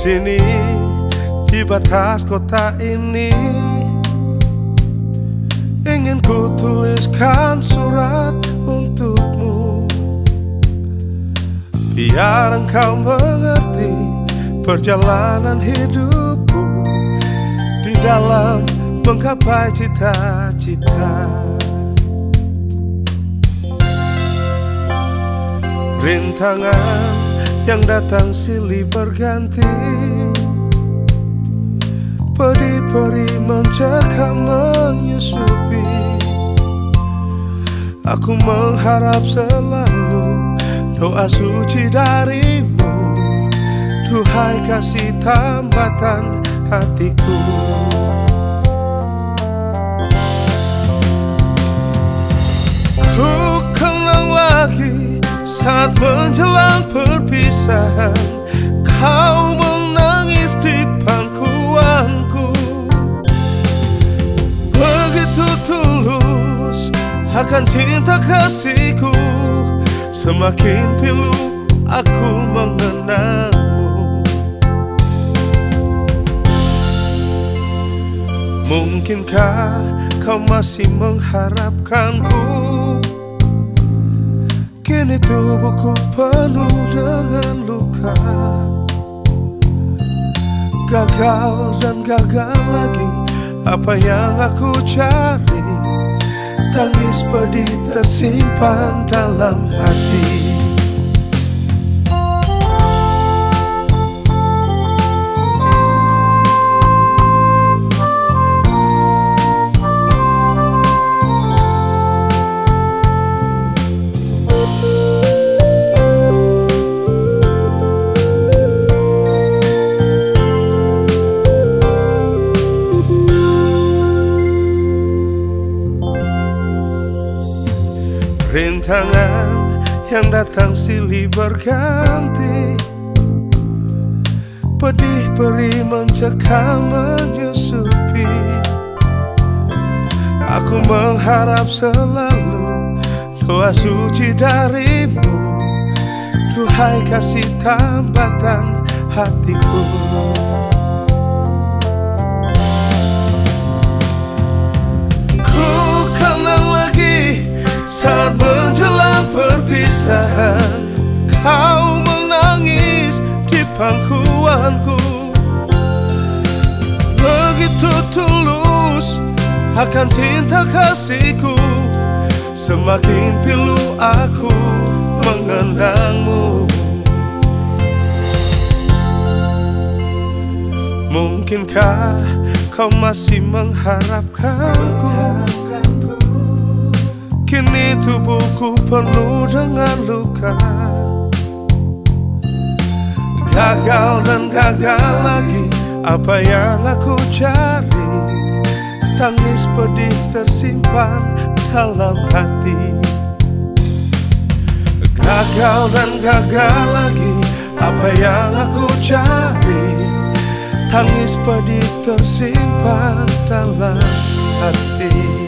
sini di batas kota ini, ingin ku tuliskan surat untukmu, biar engkau mengerti perjalanan hidupku di dalam menggapai cita-cita. Rintangan yang datang silih berganti, pedih-perih mencekam menyusupi. Aku mengharap selalu doa suci darimu, duhai kasih tambatan hatiku. Ku kenang lagi saat menjelang perpisahan, kau menangis di pangkuanku. Begitu tulus akan cinta kasihku, semakin pilu aku mengenalmu. Mungkinkah kau masih mengharapkanku? Kini tubuhku penuh dengan luka, gagal dan gagal lagi apa yang aku cari. Tangis pedih tersimpan dalam hati. Rintangan yang datang silih berganti, pedih-perih mencekam menyusupi. Aku mengharap selalu doa suci darimu, duhai kasih tambatan hatiku. Ku kenang lagi saat menjelang perpisahan, kau menangis di pangkuanku. Begitu tulus akan cinta kasihku, semakin pilu aku mengenangmu. Mungkinkah kau masih mengharapkanku? Kini tubuhku penuh dengan luka, gagal dan gagal lagi apa yang aku cari. Tangis pedih tersimpan dalam hati. Gagal dan gagal lagi apa yang aku cari. Tangis pedih tersimpan dalam hati.